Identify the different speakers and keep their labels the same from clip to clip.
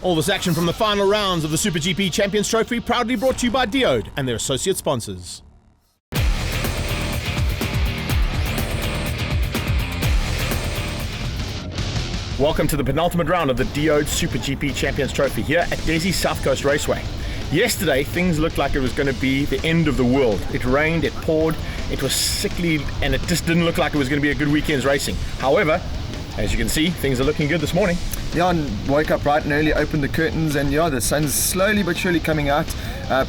Speaker 1: All this action from the final rounds of the SuperGP Champions Trophy proudly brought to you by Diode and their associate sponsors. Welcome to the penultimate round of the Diode SuperGP Champions Trophy here at Dezzi South Coast Raceway. Yesterday, things looked like it was going to be the end of the world. It rained, it poured, it was sickly, and it just didn't look like it was going to be a good weekend's racing. However, as you can see, things are looking good this morning.
Speaker 2: Yeah, and woke up bright and early, opened the curtains, and yeah, the sun's slowly but surely coming out.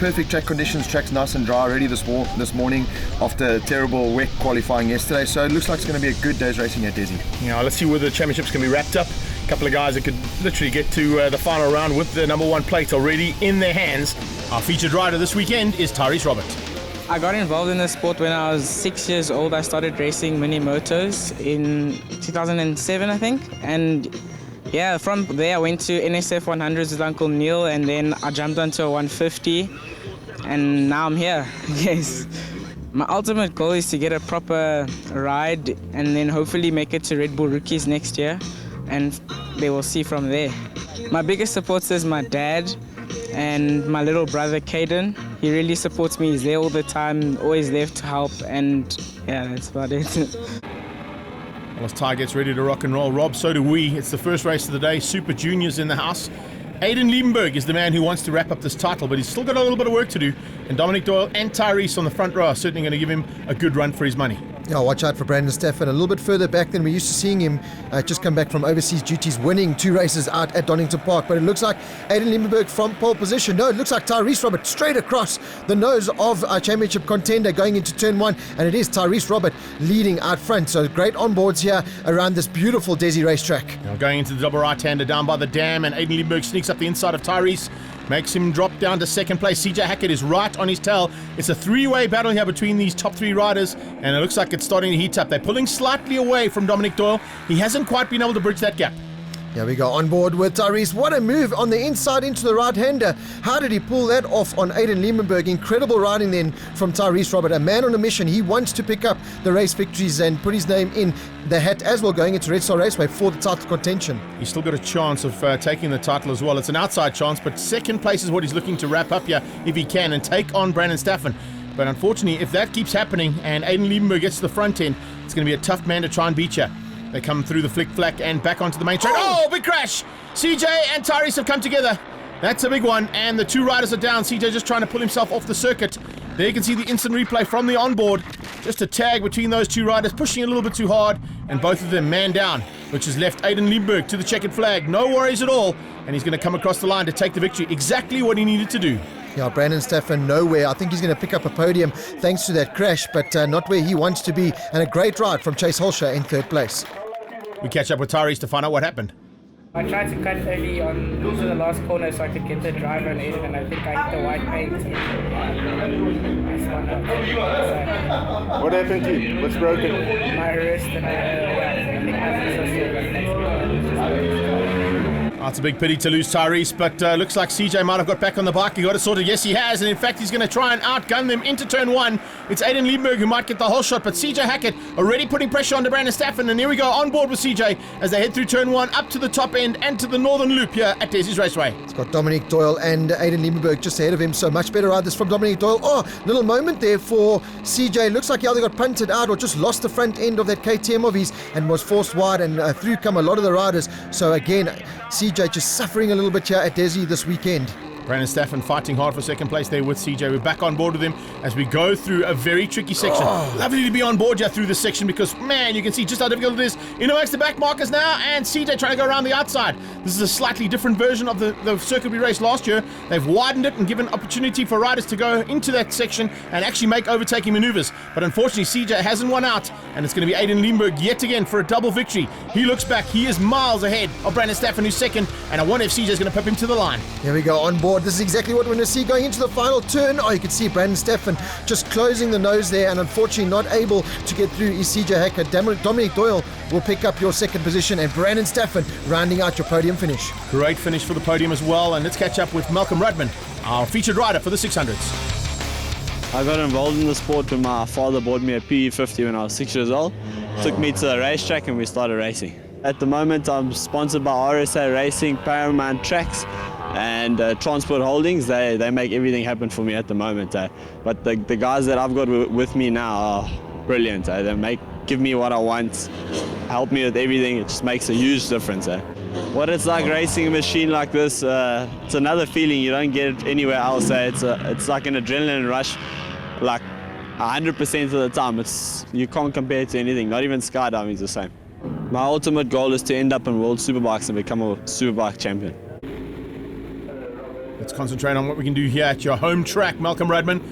Speaker 2: Perfect track conditions, track's nice and dry already this morning after terrible wet qualifying yesterday, so it looks like it's going to be a good day's racing at Dezzi.
Speaker 1: Yeah, let's see whether the championship's going to be wrapped up. A couple of guys that could literally get to the final round with the number one plate already in their hands. Our featured rider this weekend is Tyrese Robert.
Speaker 3: I got involved in the sport when I was 6 years old. I started racing mini motos in 2007, I think. And yeah, from there I went to NSF 100s with Uncle Neil, and then I jumped onto a 150, and now I'm here. Yes. My ultimate goal is to get a proper ride and then hopefully make it to Red Bull Rookies next year, and they will see from there. My biggest supporter is my dad and my little brother Caden. He really supports me. He's there all the time, always there to help, and yeah, that's about it.
Speaker 1: Well, as Ty gets ready to rock and roll, Rob, so do we. It's the first race of the day. Super Juniors in the house. Aiden Liebenberg is the man who wants to wrap up this title, but he's still got a little bit of work to do. And Dominic Doyle and Tyrese on the front row are certainly going to give him a good run for his money.
Speaker 4: Yeah, watch out for Brandon Staffen. A little bit further back than we're used to seeing him. Just come back from overseas duties, winning 2 races out at Donington Park. But it looks like Aiden Liebenberg from pole position. No, it looks like Tyrese Robert straight across the nose of our championship contender going into turn 1. And it is Tyrese Robert leading out front. So great onboards here around this beautiful Dezzi racetrack.
Speaker 1: Now going into the double right-hander down by the dam, and Aiden Liebenberg sneaks up the inside of Tyrese. Makes him drop down to second place. CJ Hackett is right on his tail. It's a 3-way battle here between these top 3 riders, and it looks like it's starting to heat up. They're pulling slightly away from Dominic Doyle. He hasn't quite been able to bridge that gap.
Speaker 4: Here we go, on board with Tyrese. What a move on the inside into the right-hander. How did he pull that off on Aiden Liebenberg? Incredible riding then from Tyrese Robert. A man on a mission. He wants to pick up the race victories and put his name in the hat as well going into Red Star Raceway for the title contention.
Speaker 1: He's still got a chance of taking the title as well. It's an outside chance, but second place is what he's looking to wrap up here if he can and take on Brandon Staffen. But unfortunately, if that keeps happening and Aiden Liebenberg gets to the front end, it's going to be a tough man to try and beat you. They come through the flick-flack and back onto the main track. Oh, big crash! CJ and Tyrese have come together. That's a big one, and the 2 riders are down. CJ just trying to pull himself off the circuit. There you can see the instant replay from the onboard. Just a tag between those 2 riders, pushing a little bit too hard, and both of them man down, which has left Aiden Liebenberg to the checkered flag. No worries at all, and he's going to come across the line to take the victory. Exactly what he needed to do.
Speaker 4: Yeah, Brandon Staffen nowhere. I think he's going to pick up a podium thanks to that crash, but not where he wants to be. And a great ride from Chase Holscher in 3rd place.
Speaker 1: We catch up with Tyrese to find out what happened.
Speaker 3: I tried to cut early into the last corner so I could get the driver on Aiden, and I think I hit the white paint.
Speaker 2: What happened to you? What's broken?
Speaker 3: My wrist, and I think my
Speaker 1: It's a big pity to lose Tyrese, but looks like CJ might have got back on the bike. He got it sorted. Yes, he has, and in fact, he's going to try and outgun them into turn 1. It's Aiden Liebenberg who might get the whole shot, but CJ Hackett already putting pressure on Brandon Staffen, and here we go on board with CJ as they head through turn 1 up to the top end and to the northern loop here at Dezzi's Raceway.
Speaker 4: It's got Dominic Doyle and Aiden Liebenberg just ahead of him, so much better ride this from Dominic Doyle. Oh, little moment there for CJ. Looks like he either got punted out or just lost the front end of that KTM of his and was forced wide, and through come a lot of the riders. So again, CJ just suffering a little bit here at Dezzi this weekend.
Speaker 1: Brandon Staffen fighting hard for second place there with CJ. We're back on board with him as we go through a very tricky section. Lovely to be on board here through this section because, man, you can see just how difficult it is. In amongst the back markers now, and CJ trying to go around the outside. This is a slightly different version of the circuit we raced last year. They've widened it and given opportunity for riders to go into that section and actually make overtaking maneuvers. But unfortunately, CJ hasn't won out, and it's going to be Aiden Liebenberg yet again for a double victory. He looks back. He is miles ahead of Brandon Staffen, who's second, and I wonder if CJ is going to pip him to the line.
Speaker 4: Here we go on board. This is exactly what we're going to see going into the final turn. Oh, you can see Brandon Staffen just closing the nose there, and unfortunately not able to get through is CJ Hackett. Dominic Doyle will pick up your second position, and Brandon Staffen rounding out your podium finish.
Speaker 1: Great finish for the podium as well, and let's catch up with Malcolm Rudman, our featured rider for the 600s.
Speaker 5: I got involved in the sport when my father bought me a PE50 when I was 6 years old. Took me to the racetrack and we started racing. At the moment, I'm sponsored by RSA Racing, Paramount Tracks, and Transport Holdings. They make everything happen for me at the moment. But the guys that I've got with me now are brilliant. They give me what I want, help me with everything. It just makes a huge difference. What it's like racing a machine like this, it's another feeling you don't get anywhere else. It's like an adrenaline rush, like 100% of the time. You can't compare it to anything. Not even skydiving is the same. My ultimate goal is to end up in World Superbikes and become a Superbike champion.
Speaker 1: Let's concentrate on what we can do here at your home track. Malcolm Rudman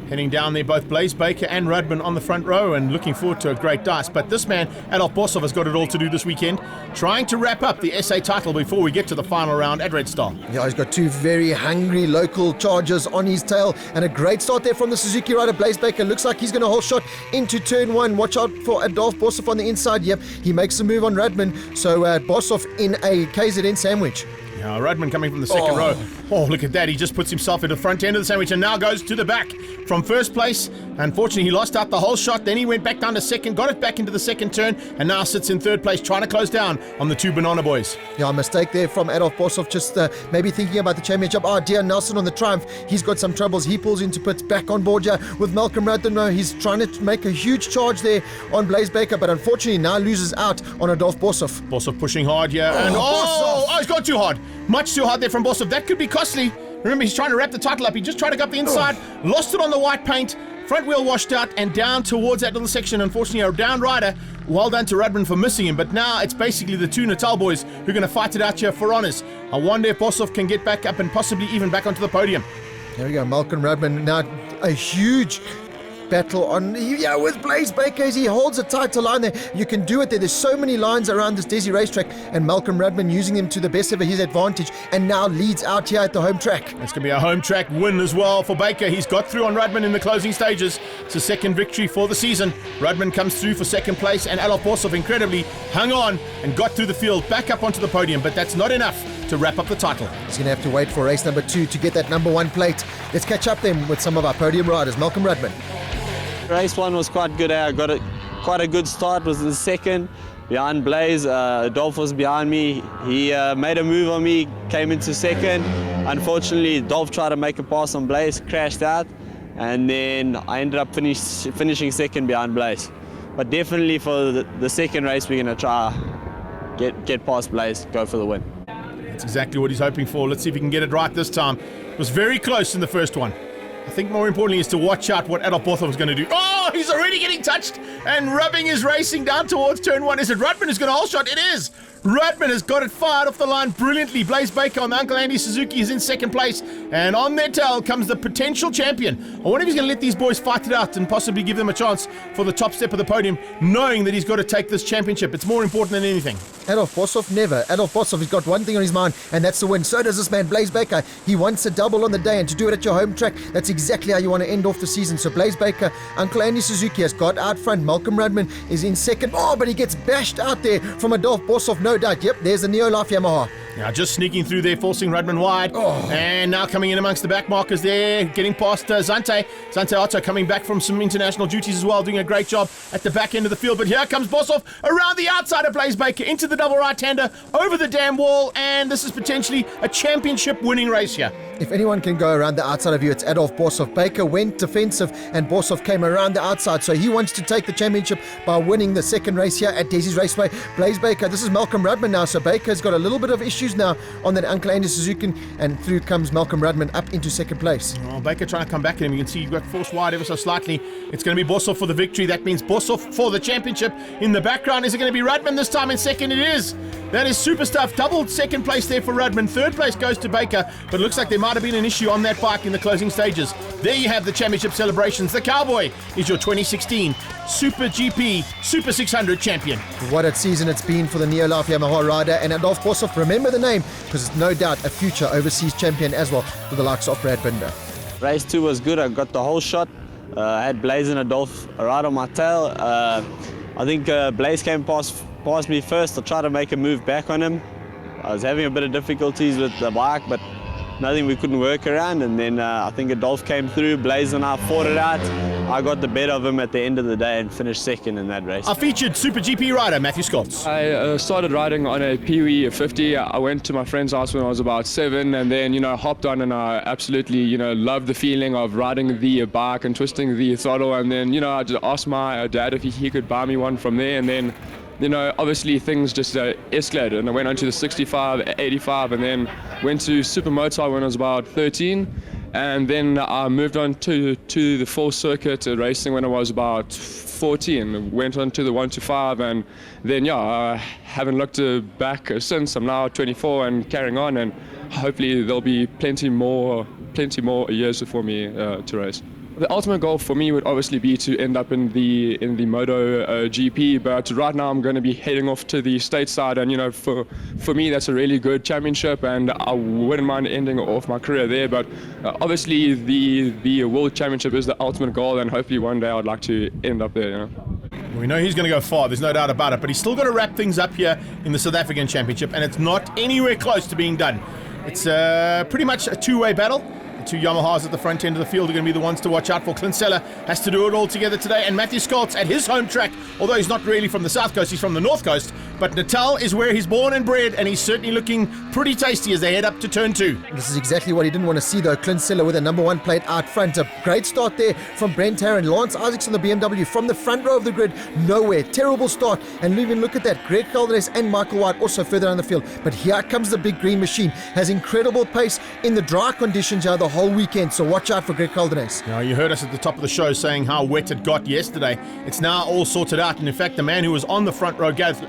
Speaker 1: heading down there, both Blaze Baker and Rudman on the front row, and looking forward to a great dice. But this man, Adolf Bossov, has got it all to do this weekend, trying to wrap up the SA title before we get to the final round at Red Star.
Speaker 4: Yeah, he's got two very hungry local chargers on his tail, and a great start there from the Suzuki rider. Blaze Baker looks like he's going to hold shot into turn one. Watch out for Adolf Bossov on the inside. Yep, he makes a move on Rudman, so Bossov in a KZN sandwich.
Speaker 1: Now Rudman coming from the second row. Oh, look at that. He just puts himself into the front end of the sandwich and now goes to the back from first place. Unfortunately, he lost out the whole shot. Then he went back down to second, got it back into the second turn, and now sits in third place, trying to close down on the two Banana Boys.
Speaker 4: Yeah, a mistake there from Adolf Bossov, just maybe thinking about the championship. Dion Nelson on the Triumph. He's got some troubles. He pulls into pits, back on board here with Malcolm Rudman. No, he's trying to make a huge charge there on Blaze Baker, but unfortunately now loses out on Adolf Bossov.
Speaker 1: Bossov pushing hard here. And he's gone too hard. Much too hard there from Bossov. That could be costly. Remember, he's trying to wrap the title up. He just tried to go up the inside, lost it on the white paint, front wheel washed out, and down towards that little section. Unfortunately, a down rider. Well done to Rudman for missing him, but now it's basically the two Natal boys who are going to fight it out here for honours. I wonder if Bossov can get back up and possibly even back onto the podium.
Speaker 4: There we go, Malcolm Rudman. Now a huge battle on with Blaze Baker as he holds a tighter line there. You can do it there. There's so many lines around this Dezzi racetrack, and Malcolm Rudman using them to the best of his advantage, and now leads out here at the home track.
Speaker 1: It's going to be a home track win as well for Baker. He's got through on Rudman in the closing stages. It's a second victory for the season. Rudman comes through for second place, and Adolf Bossov incredibly hung on and got through the field back up onto the podium, but that's not enough to wrap up the title.
Speaker 4: He's going to have to wait for race number 2 to get that number 1 plate. Let's catch up then with some of our podium riders. Malcolm Rudman.
Speaker 5: Race 1 was quite good. I got quite a good start, was in second behind Blaze. Dolph was behind me. He made a move on me, came into second. Unfortunately, Dolph tried to make a pass on Blaze, crashed out, and then I ended up finishing second behind Blaze. But definitely for the second race, we're going to try get past Blaze, go for the win.
Speaker 1: That's exactly what he's hoping for. Let's see if he can get it right this time. It was very close in the first one. I think more importantly is to watch out what Adolf Bossov is going to do. Oh, he's already getting touched and rubbing his racing down towards turn 1. Is it Rudman who's going to hold shot? It is. Rudman has got it fired off the line brilliantly. Blaze Baker on the Uncle Andy Suzuki is in second place, and on their tail comes the potential champion. I wonder if he's going to let these boys fight it out and possibly give them a chance for the top step of the podium, knowing that he's got to take this championship. It's more important than anything.
Speaker 4: Adolf Bossov never. Adolf Bossov has got one thing on his mind, and that's the win. So does this man, Blaze Baker. He wants a double on the day, and to do it at your home track, that's exactly how you want to end off the season. So Blaze Baker, Uncle Andy Suzuki has got out front. Malcolm Rudman is in second. Oh, but he gets bashed out there from Adolf Bossov, no doubt. Yep, there's the Neo Life Yamaha.
Speaker 1: Now just sneaking through there, forcing Rudman wide. And now coming in amongst the back markers there, getting past Zante. Zante Otto coming back from some international duties as well, doing a great job at the back end of the field. But here comes Bossov around the outside of Blaze Baker into the double right-hander, over the dam wall, and this is potentially a championship winning race here.
Speaker 4: If anyone can go around the outside of you, it's Adolf Bossov. Baker went defensive, and Bossov came around the outside, so he wants to take the championship by winning the second race here at Dezzi Raceway. Blaze Baker, this is Malcolm Rudman now, so Baker's got a little bit of issues now on that Uncle Andy Suzuki, and through comes Malcolm Rudman up into second place.
Speaker 1: Well, Baker trying to come back at him. You can see he got forced wide ever so slightly. It's going to be Bossov for the victory. That means Bossov for the championship. In the background, is it going to be Rudman this time in second? It is. That is super stuff. Double second place there for Rudman. Third place goes to Baker, but it looks like there might have been an issue on that bike in the closing stages. There you have the championship celebrations. The Cowboy is your 2016 SuperGP Super 600 champion.
Speaker 4: What a season it's been for the Neo Life Yamaha rider, and Adolf Bossov, remember the name, because it's no doubt a future overseas champion as well for the likes of Brad Binder.
Speaker 5: Race 2 was good. I got the whole shot. I had Blaze and Adolf right on my tail. I think Blaze came past me first. I tried to make a move back on him. I was having a bit of difficulties with the bike, but nothing we couldn't work around. And then I think Adolf came through. Blaze and I fought it out. I got the better of him at the end of the day and finished second in that race.
Speaker 1: Our featured SuperGP rider, Matthew Scholz.
Speaker 6: I started riding on a Pee-wee 50. I went to my friend's house when I was about 7, and then, hopped on, and I absolutely, loved the feeling of riding the bike and twisting the throttle. And then, I just asked my dad if he could buy me one from there, and then, obviously things just escalated, and I went on to the 65, 85, and then went to Supermoto when I was about 13. And then I moved on to the full circuit racing when I was about 14. Went on to the 125, and then I haven't looked back since. I'm now 24 and carrying on, and hopefully there'll be plenty more years for me to race. The ultimate goal for me would obviously be to end up in the Moto GP, but right now I'm going to be heading off to the stateside, and for me that's a really good championship, and I wouldn't mind ending off my career there. But obviously the World Championship is the ultimate goal, and hopefully one day I'd like to end up there.
Speaker 1: We know he's going to go far, there's no doubt about it, but he's still got to wrap things up here in the South African Championship, and it's not anywhere close to being done. It's pretty much a two-way battle. Two Yamahas at the front end of the field are going to be the ones to watch out for. Clint has to do it all together today, and Matthew Scholz at his home track, although he's not really from the south coast, he's from the north coast, but Natal is where he's born and bred, and he's certainly looking pretty tasty as they head up to turn 2.
Speaker 4: This is exactly what he didn't want to see, though. Clint with a number 1 plate out front. A great start there from Brent Herron. Lance Isaacs on the BMW from the front row of the grid. Nowhere. Terrible start. And even look at that. Greg Calderes and Michael White also further down the field. But here comes the big green machine. Has incredible pace in the dry conditions here the whole weekend. So watch out for Greg Calderes.
Speaker 1: Now, you heard us at the top of the show saying how wet it got yesterday. It's now all sorted out. And in fact, the man who was on the front row, Gareth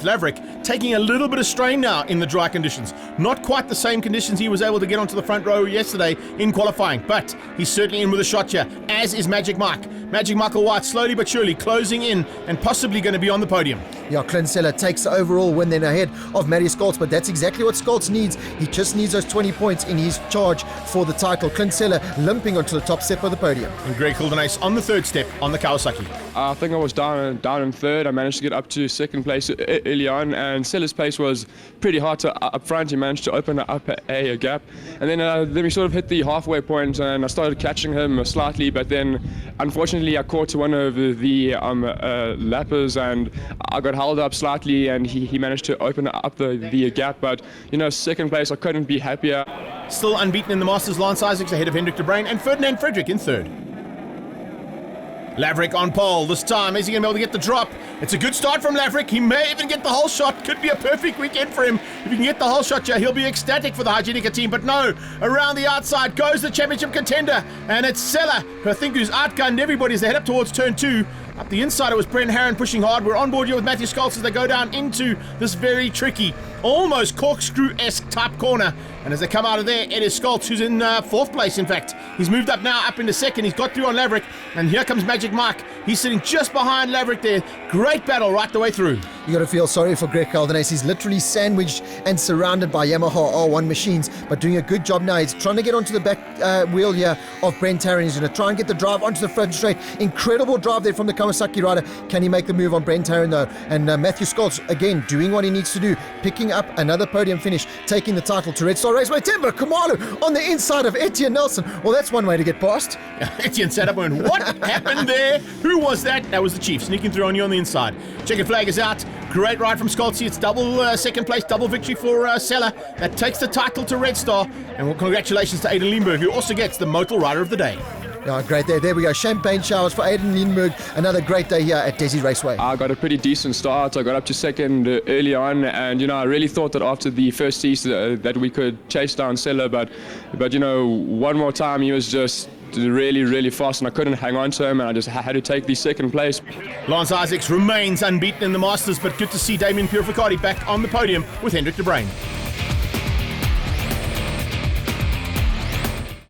Speaker 1: Laverick, taking a little bit of strain now in the dry conditions. Not quite the same conditions he was able to get onto the front row yesterday in qualifying, but he's certainly in with a shot here, as is Magic Mike. Magic Michael White slowly but surely closing in and possibly going to be on the podium.
Speaker 4: Yeah, Clint takes the overall win then ahead of Matty Scholz, but that's exactly what Scholz needs. He just needs those 20 points in his charge for the title. Clint limping onto the top step of the podium.
Speaker 1: And Greg Calderes on the third step on the Kawasaki.
Speaker 6: I think I was down in third. I managed to get up to second place early on, and Seller's pace was pretty hard to up front. He managed to open up a gap, and then we sort of hit the halfway point, and I started catching him slightly, but then unfortunately I caught one of the lappers, and I got held up slightly, and he managed to open up the gap. But second place, I couldn't be happier.
Speaker 1: Still unbeaten in the Masters, Lance Isaacs ahead of Hendrik de Bruin and Ferdinand Frederick in third. Laverick on pole this time. Is he going to be able to get the drop? It's a good start from Laverick. He may even get the whole shot. Could be a perfect weekend for him. If he can get the whole shot, he'll be ecstatic for the Hygienica team. But no, around the outside goes the championship contender. And it's Seller, who I think who's outgunned everybody as they head up towards turn 2. Up the inside, it was Brent Herron pushing hard. We're on board here with Matthew Scholz as they go down into this very tricky, almost corkscrew-esque type corner. And as they come out of there, it is Scholz who's in fourth place, in fact. He's moved up now, up into second. He's got through on Laverick. And here comes Magic Mike. He's sitting just behind Laverick there. Great battle right the way through.
Speaker 4: You got to feel sorry for Greg Calderes. He's literally sandwiched and surrounded by Yamaha R1 machines, but doing a good job now. He's trying to get onto the back wheel here of Brent Herron. He's going to try and get the drive onto the front straight. Incredible drive there from the Kawasaki rider. Can he make the move on Brent Herron though? And Matthew Scholz, again, doing what he needs to do, picking up another podium finish, taking the title to Red Star Raceway. Timber Khumalo on the inside of Etienne Nelson. Well, that's one way to get past.
Speaker 1: Etienne sat up and went, what happened there? Who was that? That was the Chief, sneaking through on you on the inside. Checkered flag is out. Great ride from Scholz. It's double second place, double victory for Seller. That takes the title to Red Star. And well, congratulations to Aiden Lindberg, who also gets the Motul Rider of the Day.
Speaker 4: Oh, great day. There we go. Champagne showers for Aiden Lindberg. Another great day here at Dezzi Raceway.
Speaker 6: I got a pretty decent start. I got up to second early on, and I really thought that after the first tee that we could chase down Seller, but one more time he was just really fast, and I couldn't hang on to him, and I just had to take the second place.
Speaker 1: Lance Isaacs remains unbeaten in the Masters, but good to see Damien Purificati back on the podium with Hendrik de Bruin.